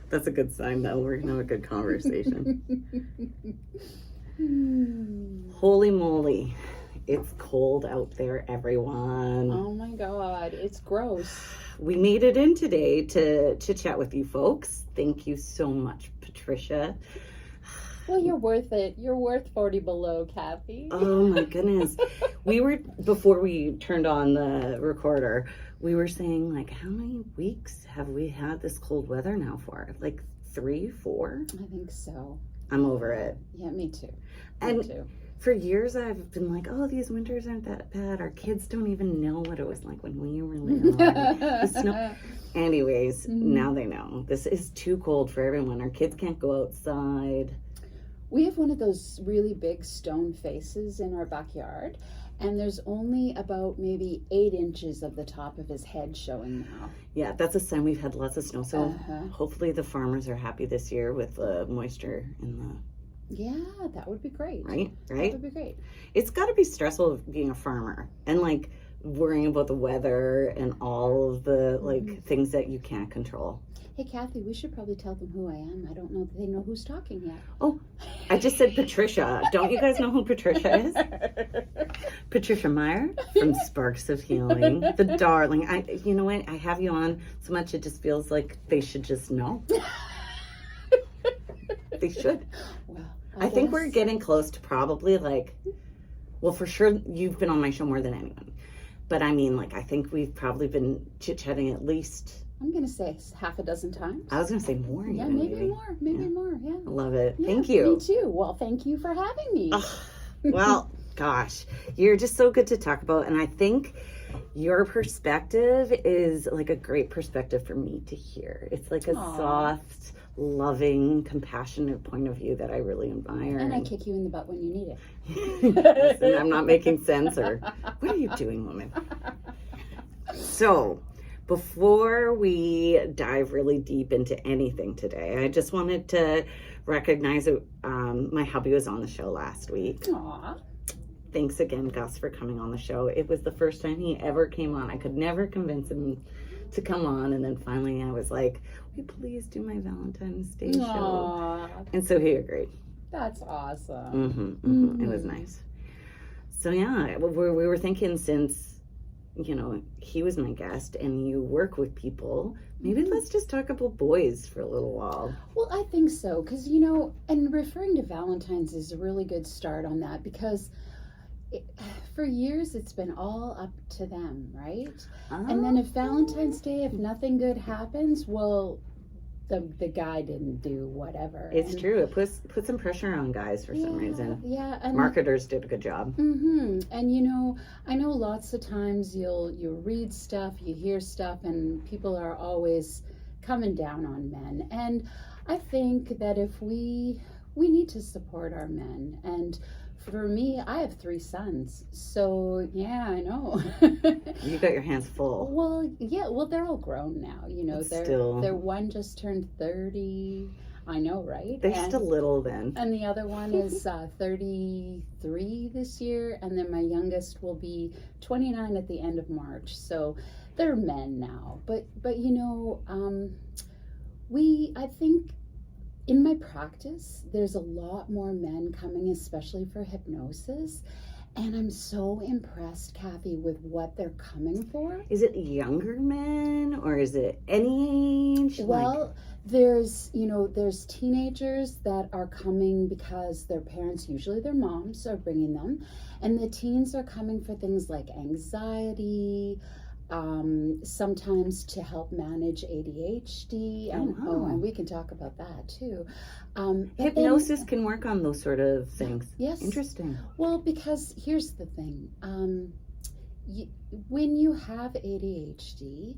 That's a good sign, though. We're going to have a good conversation. Holy moly. It's cold out there, everyone. Oh my God, it's gross. We made it in today to chit-chat with you folks. Thank you so much, Patricia. Well, you're worth it. You're worth 40 below, Kathy. Oh my goodness. Before we turned on the recorder, we were saying, like, how many weeks have we had this cold weather now for? Like 3, 4? I think so. I'm over it. Yeah, me too. And me too. For years I've been like, oh, these winters aren't that bad. Our kids don't even know what it was like when we were little. The snow. Anyways, now they know. This is too cold for everyone. Our kids can't go outside. We have one of those really big stone faces in our backyard, and there's only about maybe 8 inches of the top of his head showing now. Yeah, that's a sign we've had lots of snow. So hopefully the farmers are happy this year with the moisture in the... Yeah, that would be great. Right? That would be great. It's got to be stressful being a farmer and like worrying about the weather and all of the like things that you can't control. Hey, Kathy, we should probably tell them who I am. I don't know if they know who's talking yet. Oh, I just said Patricia. Don't you guys know who Patricia is? Patricia Meier from Sparks of Healing. The darling. You know what? I have you on so much it just feels like they should just know. They should. Well, I think we're getting close to probably like, well, for sure you've been on my show more than anyone. But I mean, like, I think we've probably been chit-chatting at least... I'm going to say half a dozen times. I was going to say more. Yeah, maybe more. Yeah. I love it. Yeah, thank you. Me too. Well, thank you for having me. Well, gosh, you're just so good to talk about. And I think your perspective is like a great perspective for me to hear. It's like a soft, loving, compassionate point of view that I really admire. And I kick you in the butt when you need it. Listen, I'm not making sense, or what are you doing, woman? So, before we dive really deep into anything today, I just wanted to recognize that my hubby was on the show last week. Aww. Thanks again, Gus, for coming on the show. It was the first time he ever came on. I could never convince him to come on, and then finally I was like, will you please do my Valentine's Day show? And so he agreed. That's awesome. It was nice. So yeah, we were thinking, since you know he was my guest and you work with people, maybe let's just talk about boys for a little while. Well, I think so, because you know, and referring to Valentine's is a really good start on that, because for years it's been all up to them, right? And then if Valentine's Day, if nothing good happens, well, the guy didn't do whatever. It's true. It puts some pressure on guys for some reason. Yeah, and marketers did a good job. And you know, I know lots of times you'll read stuff, you hear stuff, and people are always coming down on men. And I think that if we need to support our men. And for me, I have 3 sons, so yeah, I know. You got your hands full. Well, yeah, well, they're all grown now, you know. They're one just turned 30. I know, right? They're still little then. And the other one is 33 this year, and then my youngest will be 29 at the end of March. So they're men now. But you know, I think in my practice, there's a lot more men coming, especially for hypnosis. And I'm so impressed, Kathy, with what they're coming for. Is it younger men or is it any age? Well, there's teenagers that are coming because their parents, usually their moms, are bringing them. And the teens are coming for things like anxiety, sometimes to help manage ADHD, and we can talk about that too. Hypnosis can work on those sort of things. Yes. Interesting. Well, because here's the thing. When you have ADHD,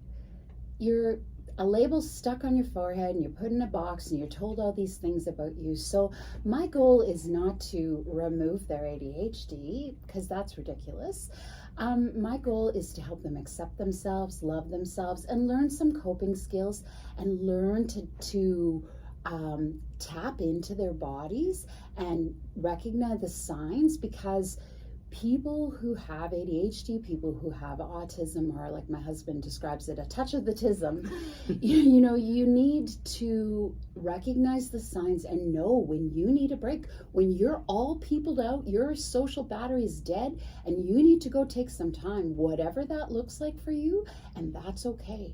you're a label stuck on your forehead and you're put in a box and you're told all these things about you. So my goal is not to remove their ADHD, because that's ridiculous. My goal is to help them accept themselves, love themselves, and learn some coping skills, and learn to tap into their bodies and recognize the signs, because people who have ADHD, people who have autism, or like my husband describes it, a touch of the tism, you know, you need to recognize the signs and know when you need a break, when you're all peopled out, your social battery is dead, and you need to go take some time, whatever that looks like for you, and that's okay.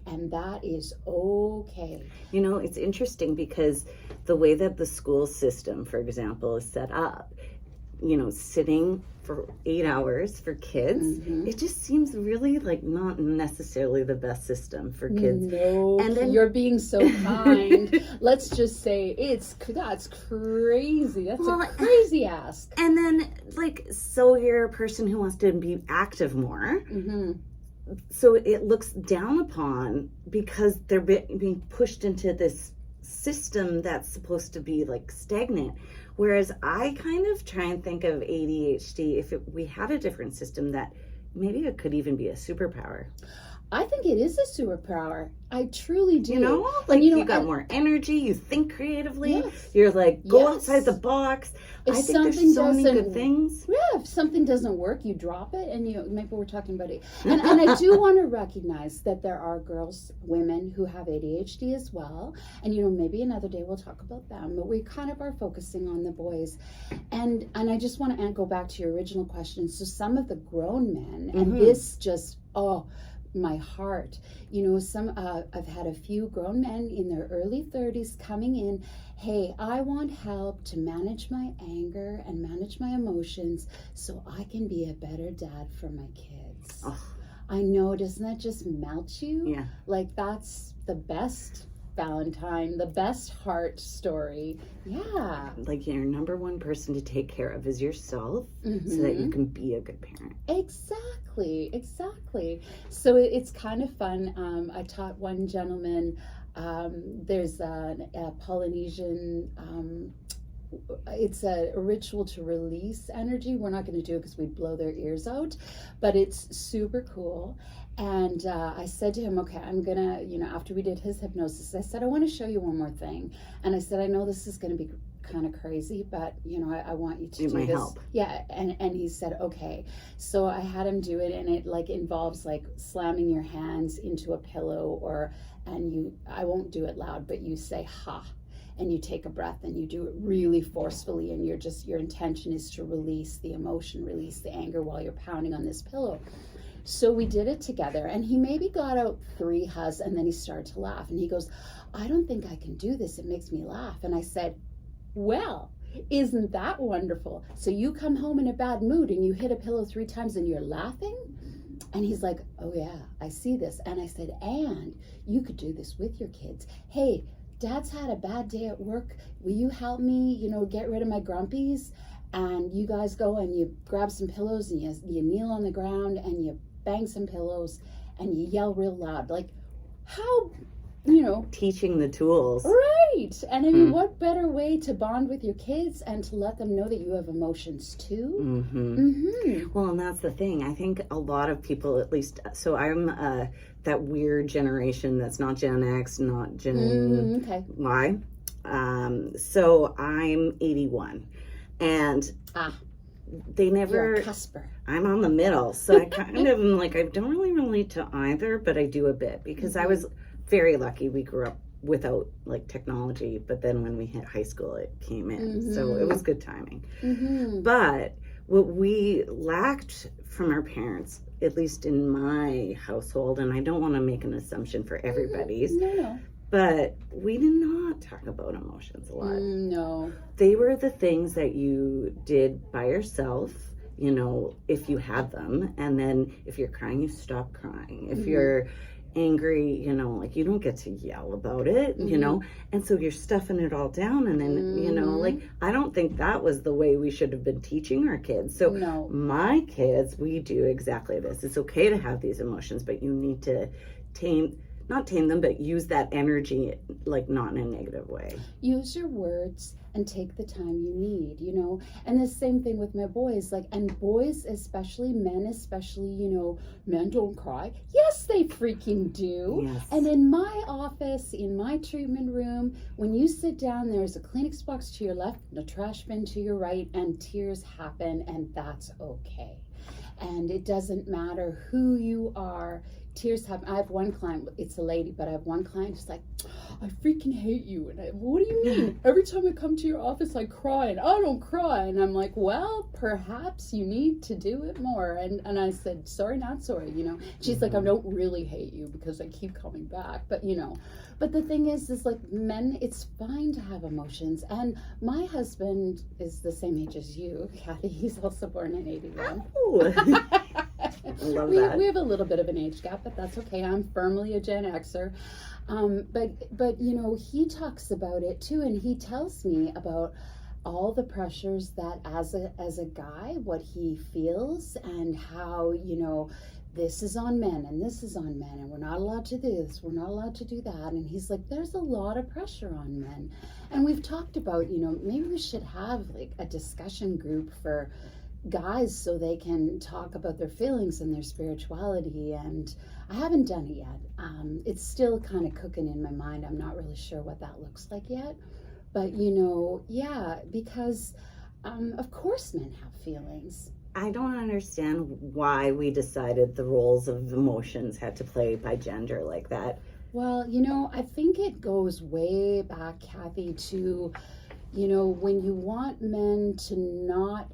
And that is okay. You know, it's interesting because the way that the school system, for example, is set up, you know, sitting for 8 hours for kids, it just seems really like not necessarily the best system for kids. No, and then you're being so kind. Let's just say that's crazy. That's a crazy ask. And then, like, so you're a person who wants to be active more. So it looks down upon because they're being pushed into this system that's supposed to be like stagnant. Whereas I kind of try and think of ADHD, if we had a different system, that maybe it could even be a superpower. I think it is a superpower. I truly do. You know, like, you got more energy, you think creatively, you're like, go outside the box. If I think there's so many good things. Yeah, if something doesn't work, you drop it, and maybe we're talking about it. And I do want to recognize that there are girls, women who have ADHD as well. And, you know, maybe another day we'll talk about them, but we kind of are focusing on the boys. And I just want to go back to your original question. So some of the grown men, and this just, my heart, you know, I've had a few grown men in their early 30s coming in, hey, I want help to manage my anger and manage my emotions so I can be a better dad for my kids. I know, doesn't that just melt you? Yeah. Like, that's the best Valentine, the best heart story. Yeah. Like, your number one person to take care of is yourself, so that you can be a good parent. Exactly. So it's kind of fun. I taught one gentleman, there's a Polynesian, it's a ritual to release energy. We're not going to do it because we'd blow their ears out, but it's super cool. And I said to him, okay, I'm going to, you know, after we did his hypnosis, I said, I want to show you one more thing. And I said, I know this is going to be kind of crazy, but, you know, I want you to do this. Help. Yeah. And he said, okay. So I had him do it, and it like involves like slamming your hands into a pillow, I won't do it loud, but you say, ha. And you take a breath, and you do it really forcefully, and your intention is to release the emotion, release the anger while you're pounding on this pillow. So we did it together, and he maybe got out 3 huzzs, and then he started to laugh, and he goes, I don't think I can do this. It makes me laugh. And I said, well, isn't that wonderful? So you come home in a bad mood, and you hit a pillow 3 times, and you're laughing? And he's like, oh yeah, I see this. And I said, and you could do this with your kids. Hey, Dad's had a bad day at work. Will you help me, you know, get rid of my grumpies? And you guys go and you grab some pillows, and you kneel on the ground, and you bang some pillows, and you yell real loud. Like, how, you know. Teaching the tools. Right. And I mean, what better way to bond with your kids and to let them know that you have emotions too? Well, and that's the thing. I think a lot of people, at least, so I'm that weird generation that's not Gen X, not Gen Y. So I'm 81. And they never. You're a cusper. I'm on the middle. So I kind of am like, I don't really relate to either, but I do a bit because I was very lucky. We grew up without like technology, but then when we hit high school, it came in. So it was good timing. But what we lacked from our parents, at least in my household, and I don't want to make an assumption for everybody's, but we did not talk about emotions a lot. No. They were the things that you did by yourself, you know, if you had them. And then if you're crying, you stop crying. If you're angry, you know, like, you don't get to yell about it, you know, and so you're stuffing it all down, and then you know, like, I don't think that was the way we should have been teaching our kids. So my kids, we do exactly this. It's okay to have these emotions, but you need to not tame them, but use that energy, like, not in a negative way. Use your words and take the time you need, you know. And the same thing with my boys, like, and boys especially, men especially, you know, men don't cry. Yes, they freaking do. Yes. And in my office, in my treatment room, when you sit down, there's a Kleenex box to your left and a trash bin to your right, and tears happen, and that's okay. And it doesn't matter who you are, tears happen. I have one client, it's a lady, but I have one client who's like, I freaking hate you. And what do you mean? Every time I come to your office, I cry, and I don't cry. And I'm like, well, perhaps you need to do it more. And I said, sorry, not sorry, you know. She's like, I don't really hate you because I keep coming back. But, you know, but the thing is like, men, it's fine to have emotions. And my husband is the same age as you, Kathy. He's also born in 81. Oh. I love that. We have a little bit of an age gap, but that's okay. I'm firmly a Gen Xer. But you know, he talks about it too, and he tells me about all the pressures that as a guy, what he feels, and how, you know, this is on men and this is on men, and we're not allowed to do this, we're not allowed to do that. And he's like, there's a lot of pressure on men. And we've talked about, you know, maybe we should have like a discussion group for guys so they can talk about their feelings and their spirituality. And I haven't done it yet. It's still kind of cooking in my mind. I'm not really sure what that looks like yet, but you know, yeah, because of course men have feelings. I don't understand why we decided the roles of emotions had to play by gender like that. Well, you know, I think it goes way back, Kathy, to, you know, when you want men to not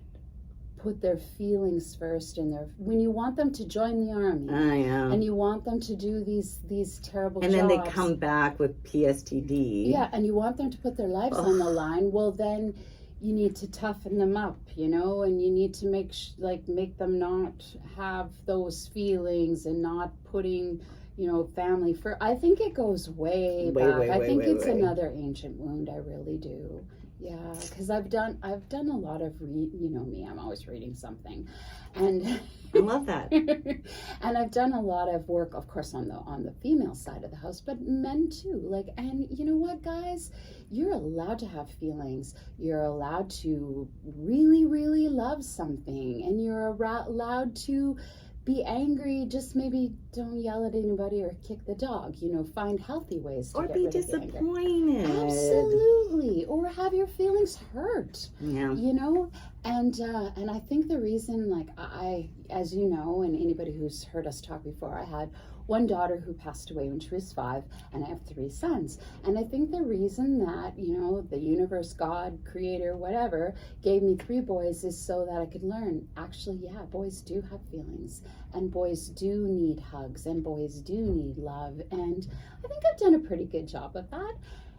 put their feelings first in their, when you want them to join the army, and you want them to do these terrible and jobs, then they come back with PSTD. Yeah, and you want them to put their lives on the line. Well, then you need to toughen them up, you know, and you need to make them not have those feelings and not putting, you know, family for. I think it goes way back. I think it's another ancient wound. I really do. Yeah, because I've done a lot of you know me, I'm always reading something, and I love that. And I've done a lot of work, of course, on the female side of the house, but men too. Like, and you know what, guys, you're allowed to have feelings. You're allowed to really, really love something, and you're allowed to be angry. Just maybe don't yell at anybody or kick the dog. You know, find healthy ways to or get be rid disappointed. of anger. Absolutely, or have your feelings hurt. Yeah, you know, and I think the reason, like, I, as you know, and anybody who's heard us talk before, I had one daughter who passed away when she was 5, and I have 3 sons. And I think the reason that, you know, the universe, God, creator, whatever, gave me 3 boys is so that I could learn, actually, yeah, boys do have feelings, and boys do need hugs, and boys do need love. And I think I've done a pretty good job of that.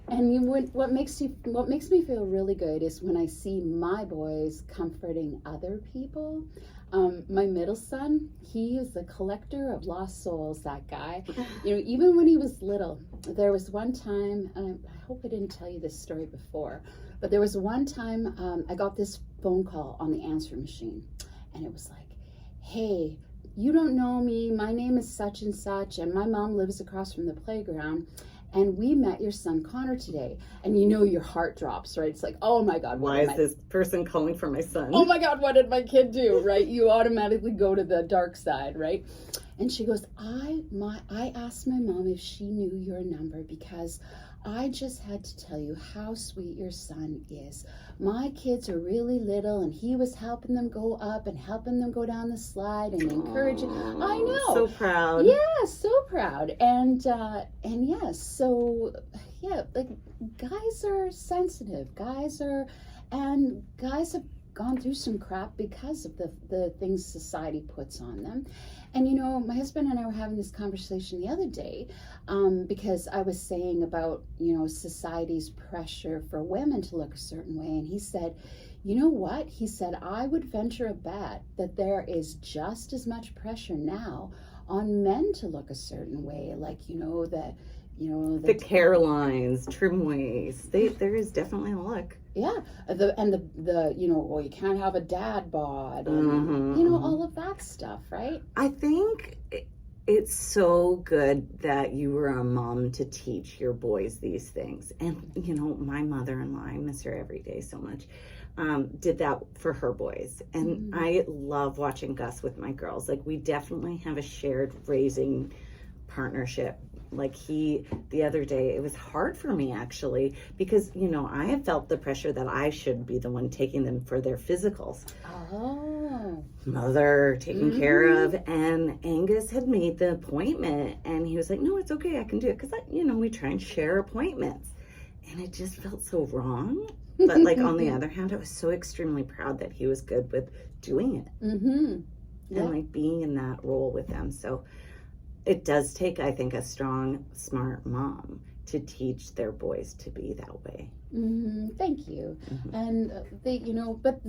And what makes me feel really good is when I see my boys comforting other people. My middle son, he is the collector of lost souls, that guy. You know, even when he was little, there was one time, and I hope I didn't tell you this story before, but there was one time I got this phone call on the answering machine, and it was like, hey, you don't know me, my name is such and such, and my mom lives across from the playground, and we met your son Connor today. And you know, your heart drops, right? It's like, oh my God, why is this person calling for my son? Oh my God, what did my kid do, right? You automatically go to the dark side, right? And she goes, I asked my mom if she knew your number because I just had to tell you how sweet your son is. My kids are really little, and he was helping them go up and helping them go down the slide and encouraging. I know. So proud. Yeah, so proud. And yes, so yeah, like, guys are sensitive. Guys have gone through some crap because of the things society puts on them. And you know, my husband and I were having this conversation the other day because I was saying about, you know, society's pressure for women to look a certain way. And he said, you know what? He said, I would venture a bet that there is just as much pressure now on men to look a certain way. Like, you know, the hair lines, trim waist. There is definitely a look. Yeah, the you know, well, you can't have a dad bod, and you know, all of that stuff, right? I think It's so good that you were a mom to teach your boys these things. And, you know, my mother-in-law, I miss her every day so much, did that for her boys. And I love watching Gus with my girls. Like, we definitely have a shared raising partnership. Like, the other day, it was hard for me actually, because, you know, I have felt the pressure that I should be the one taking them for their physicals. Oh. Mother taking care of, and Angus had made the appointment, and he was like, no, it's okay, I can do it, because, you know, we try and share appointments, and it just felt so wrong. But, like, on the other hand, I was so extremely proud that he was good with doing it, and, like, being in that role with them. So it does take, I think, a strong, smart mom to teach their boys to be that way. Thank you. And they, you know, but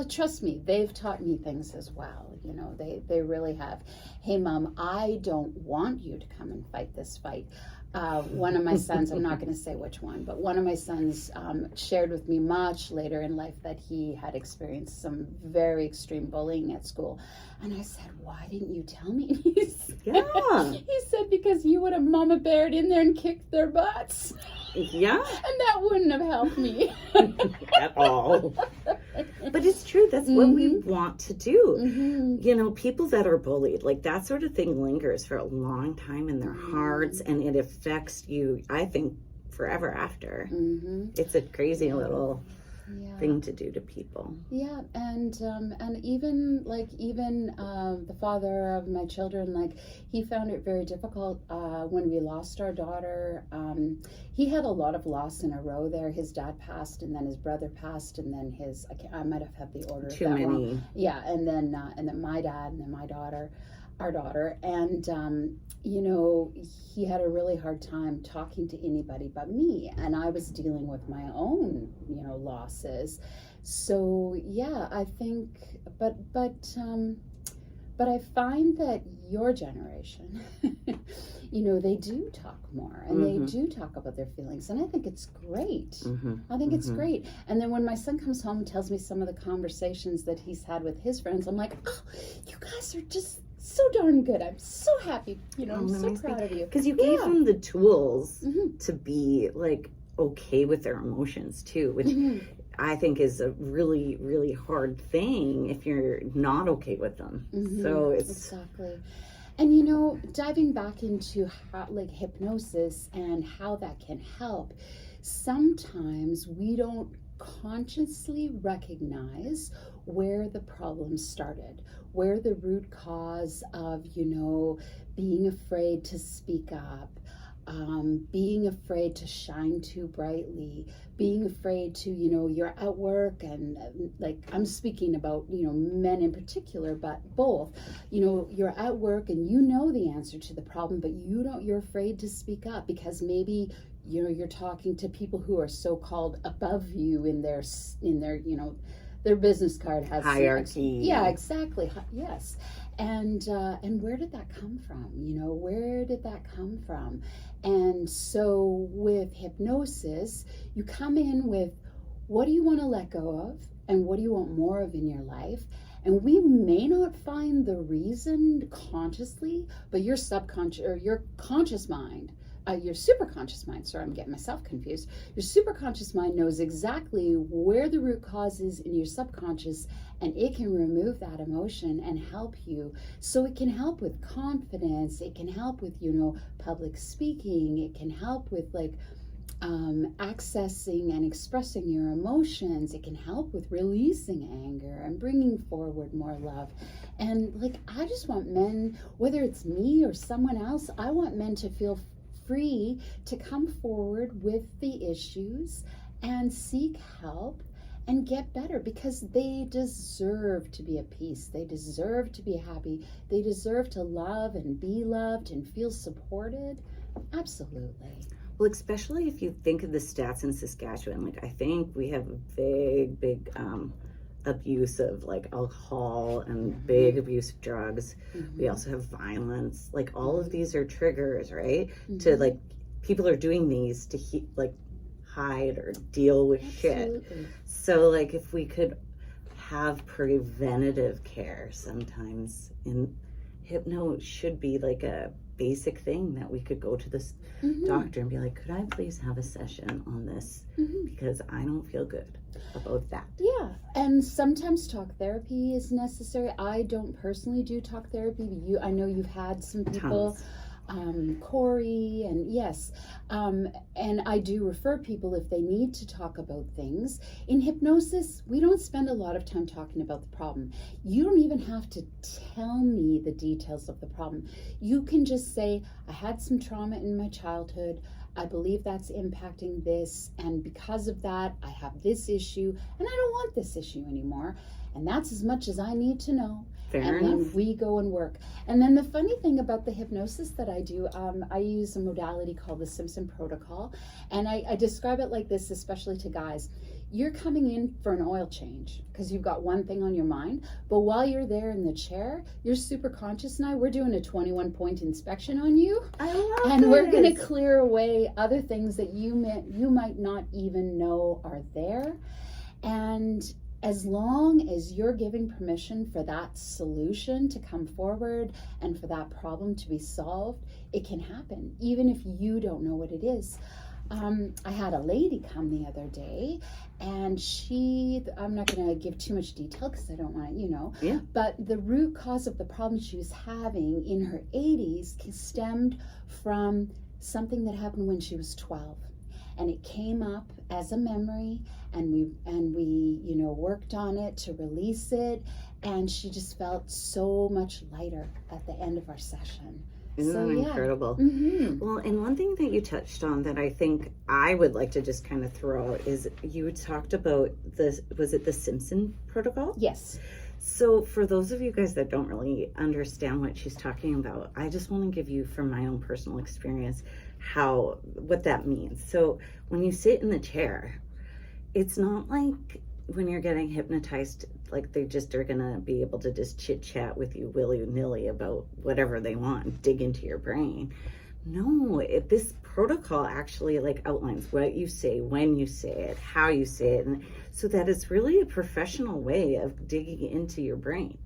trust me, they've taught me things as well. You know, they really have. Hey, Mom, I don't want you to come and fight this fight. One of my sons, I'm not going to say which one, but one of my sons shared with me much later in life that he had experienced some very extreme bullying at school. And I said, why didn't you tell me? He said, because you would have mama beared in there and kicked their butts. Yeah. And that wouldn't have helped me. At all. But it's true. That's what we want to do. You know, people that are bullied, like, that sort of thing lingers for a long time in their hearts, and it affects you, I think, forever after. It's a crazy little thing to do to people. Yeah, and even the father of my children, like, he found it very difficult when we lost our daughter. He had a lot of loss in a row there. His dad passed, and then his brother passed, and then I might have had the order too many wrong. Yeah, and then my dad, and then my daughter, our daughter, and you know, he had a really hard time talking to anybody but me, and I was dealing with my own, you know, losses. So yeah, I think, but I find that your generation, you know, they do talk more, and they do talk about their feelings, and I think it's great. I think it's great. And then when my son comes home and tells me some of the conversations that he's had with his friends, I'm like, oh, you guys are just so darn good. I'm so happy. You know, I'm so proud of you. Because you gave them the tools to be, like, okay with their emotions too, which I think is a really, really hard thing if you're not okay with them. So it's exactly. And, you know, diving back into how, like, hypnosis and how that can help, sometimes we don't consciously recognize where the problem started, where the root cause of, you know, being afraid to speak up, being afraid to shine too brightly, being afraid to, you know, you're at work, and like, I'm speaking about, you know, men in particular, but both, you know, you're at work and you know the answer to the problem, but you're afraid to speak up because maybe, you know, you're talking to people who are so-called above you in their, you know, their business card has hierarchy. Yeah, exactly. Yes. And where did that come from? You know, where did that come from? And so with hypnosis, you come in with, what do you want to let go of? And what do you want more of in your life? And we may not find the reason consciously, but your subconscious or your conscious mind, your superconscious mind, sorry, I'm getting myself confused. Your superconscious mind knows exactly where the root cause is in your subconscious, and it can remove that emotion and help you. So it can help with confidence. It can help with, you know, public speaking. It can help with, like, accessing and expressing your emotions. It can help with releasing anger and bringing forward more love. And, like, I just want men, whether it's me or someone else, I want men to feel free to come forward with the issues and seek help and get better, because they deserve to be at peace. They deserve to be happy. They deserve to love and be loved and feel supported. Absolutely. Well, especially if you think of the stats in Saskatchewan, like, I think we have a big abuse of, like, alcohol and big abuse of drugs. We also have violence. Like, all of these are triggers, right? To, like, people are doing these to hide or deal with shit. So, like, if we could have preventative care sometimes in hypno should be like a basic thing that we could go to this doctor and be like, could I please have a session on this? Because I don't feel good about that. Yeah, and sometimes talk therapy is necessary. I don't personally do talk therapy, but I know you've had some people, Corey, and yes, and I do refer people if they need to talk about things. In hypnosis, we don't spend a lot of time talking about the problem. You don't even have to tell me the details of the problem. You can just say, I had some trauma in my childhood. I believe that's impacting this, and because of that, I have this issue, and I don't want this issue anymore. And that's as much as I need to know. Fair enough. Then we go and work. And then the funny thing about the hypnosis that I do, I use a modality called the Simpson Protocol, and I describe it like this, especially to guys. You're coming in for an oil change because you've got one thing on your mind, but while you're there in the chair, you're super conscious. And we're doing a 21-point inspection on you. I love And we're going to this. clear away other things that you might not even know are there. And as long as you're giving permission for that solution to come forward and for that problem to be solved, it can happen, even if you don't know what it is. I had a lady come the other day, and I'm not going to give too much detail because I don't want to, but the root cause of the problem she was having in her 80s stemmed from something that happened when she was 12. And it came up as a memory, and we worked on it to release it, and she just felt so much lighter at the end of our session. Isn't that incredible? Well, and one thing that you touched on that I think I would like to just kind of throw out is you talked about was it the Simpson Protocol? Yes. So for those of you guys that don't really understand what she's talking about, I just want to give you from my own personal experience what that means. So when you sit in the chair, it's not like when you're getting hypnotized, like they just are gonna be able to just chit chat with you willy-nilly about whatever they want, dig into your brain. No, this protocol actually like outlines what you say, when you say it, how you say it, and so that it's really a professional way of digging into your brain.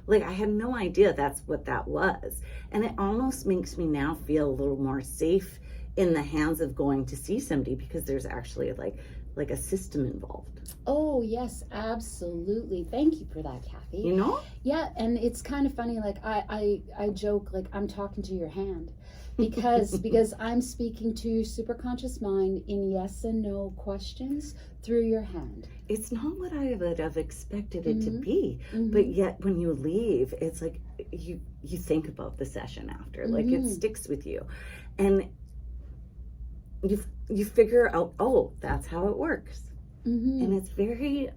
Like I had no idea that's what that was, and it almost makes me now feel a little more safe in the hands of going to see somebody because there's actually like a system involved. Oh yes, absolutely. Thank you for that, Kathy. You know? Yeah, and it's kind of funny. Like I joke like I'm talking to your hand, because I'm speaking to your superconscious mind in yes and no questions through your hand. It's not what I would have expected it to be, but yet when you leave, it's like you think about the session after, like it sticks with you, and you figure out, oh, that's how it works. And it's very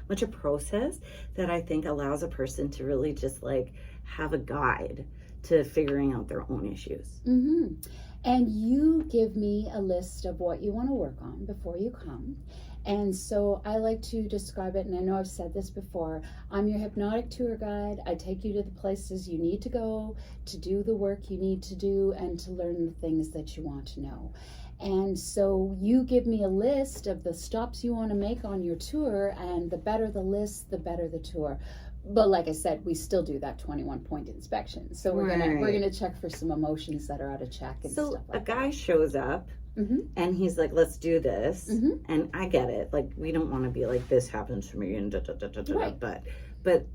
much a process that I think allows a person to really just like have a guide to figuring out their own issues. And you give me a list of what you want to work on before you come. And so I like to describe it, and I know I've said this before, I'm your hypnotic tour guide. I take you to the places you need to go to do the work you need to do and to learn the things that you want to know. And so you give me a list of the stops you want to make on your tour, and the better the list, the better the tour. But like I said, we still do that 21-point inspection. So we're gonna check for some emotions that are out of check and stuff like that. So a guy shows up and he's like, let's do this. And I get it. Like, we don't want to be like, this happens to me and Right. but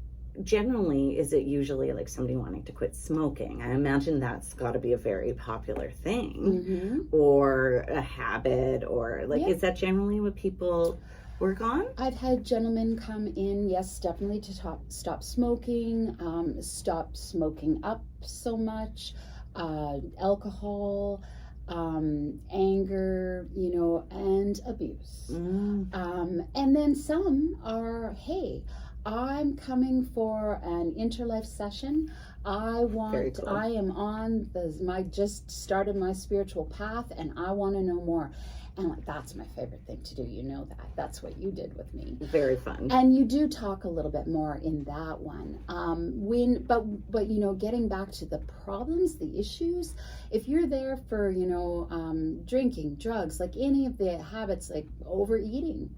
generally, is it usually like somebody wanting to quit smoking? I imagine that's got to be a very popular thing, or a habit, or like, is that generally what people work on? I've had gentlemen come in, yes, definitely to stop smoking, stop smoking up so much, alcohol, anger, and abuse. And then some are, hey, I'm coming for an interlife session. Very cool. I am on just started my spiritual path, and I want to know more. And like, that's my favorite thing to do. You know that. That's what you did with me. Very fun. And you do talk a little bit more in that one. But getting back to the problems, the issues, if you're there for, drinking, drugs, like any of the habits, like overeating,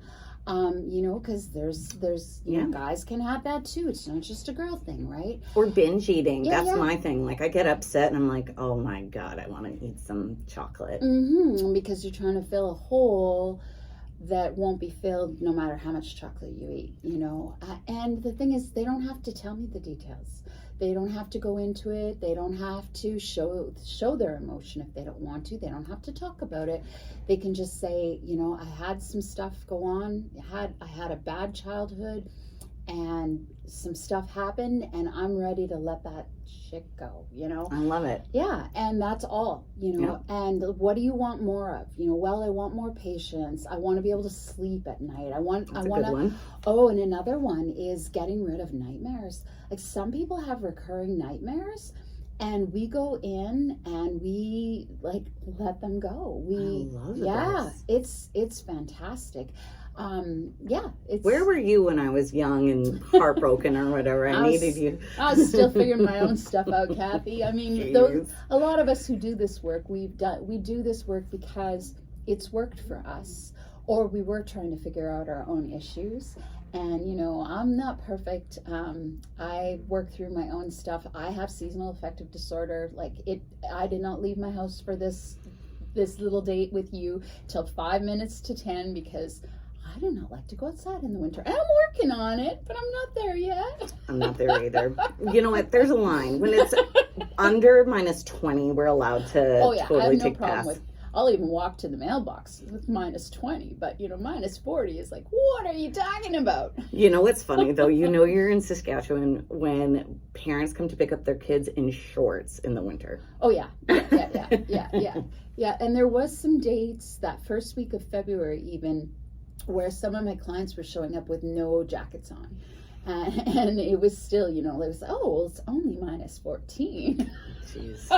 You know, because there's you know, guys can have that too. It's not just a girl thing, right? Or binge eating. Yeah, That's my thing. Like, I get upset and I'm like, oh my God, I want to eat some chocolate. Because you're trying to fill a hole that won't be filled no matter how much chocolate you eat, you know. And the thing is, they don't have to tell me the details. They don't have to go into it. They don't have to show their emotion if they don't want to. They don't have to talk about it. They can just say, you know, I had some stuff go on. I had a bad childhood, and some stuff happened, and I'm ready to let that shit go, you know. I love it. Yeah, and that's all, you know. And what do you want more of? You know, well, I want more patience. I want to be able to sleep at night. That's a good one. Oh, and another one is getting rid of nightmares. Like, some people have recurring nightmares, and we go in and we like let them go. I love it's fantastic. It's, where were you when I was young and heartbroken or whatever? I needed you. I was still figuring my own stuff out, Kathy. I mean, a lot of us who do this work, we do this work because it's worked for us, or we were trying to figure out our own issues. And, you know, I'm not perfect. I work through my own stuff. I have seasonal affective disorder. I did not leave my house for this little date with you till 5 minutes to 10 because I do not like to go outside in the winter. And I'm working on it, but I'm not there yet. I'm not there either. You know what? There's a line. When it's under -20, we're allowed to totally take pass. I'll even walk to the mailbox with -20, but you know, -40 is like, what are you talking about? You know what's funny though? You know, you're in Saskatchewan when parents come to pick up their kids in shorts in the winter. Oh yeah. And there was some dates that first week of February even where some of my clients were showing up with no jackets on. And it was still, you know, it was, it's only -14. Jeez,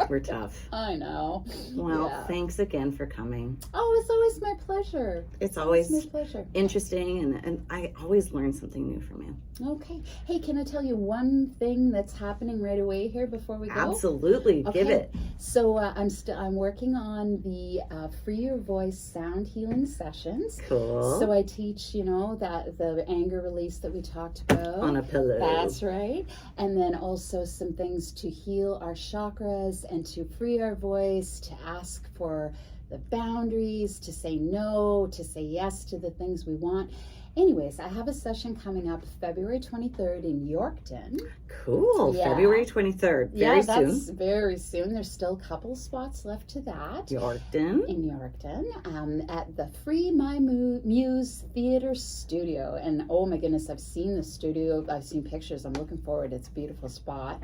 we're tough. I know. Well, thanks again for coming. Oh, it's always my pleasure. It's always my pleasure. Interesting, and I always learn something new from you. Okay. Hey, can I tell you one thing that's happening right away here before we go? Absolutely. Okay. Give it. So I'm working on the Free Your Voice sound healing sessions. Cool. So I teach, you know, that the anger release that we talked about. On a pillow. That's right. And then also some things to heal our chakras and to free our voice, to ask for the boundaries, to say no, to say yes to the things we want. Anyways, I have a session coming up February 23rd in Yorkton. Cool. Yeah. February 23rd. Very soon. That's very soon. There's still a couple spots left to that. Yorkton. In Yorkton. At the Free My Muse Theater Studio. And oh my goodness, I've seen the studio. I've seen pictures. I'm looking forward. It's a beautiful spot.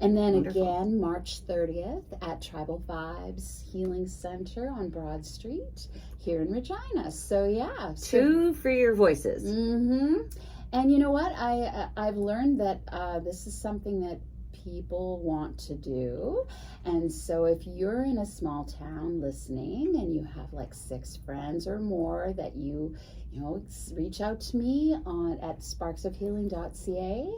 And then again, March 30th at Tribal Vibes Healing Center on Broad Street here in Regina. So yeah. Two Free Your Voices. And you know what? I've learned that this is something that people want to do. And so if you're in a small town listening and you have like 6 friends or more that you know, reach out to me at sparksofhealing.ca.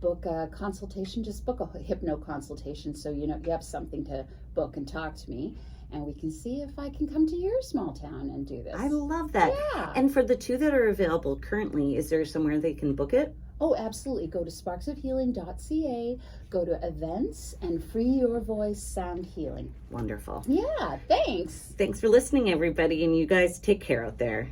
Book a consultation, just book a hypno consultation so you know you have something to book and talk to me, and we can see if I can come to your small town and do this. I love that. Yeah. And for the 2 that are available currently, is there somewhere they can book it? Oh, absolutely. Go to sparksofhealing.ca, go to events, and Free Your Voice Sound Healing. Wonderful. Yeah, thanks. Thanks for listening, everybody, and you guys take care out there.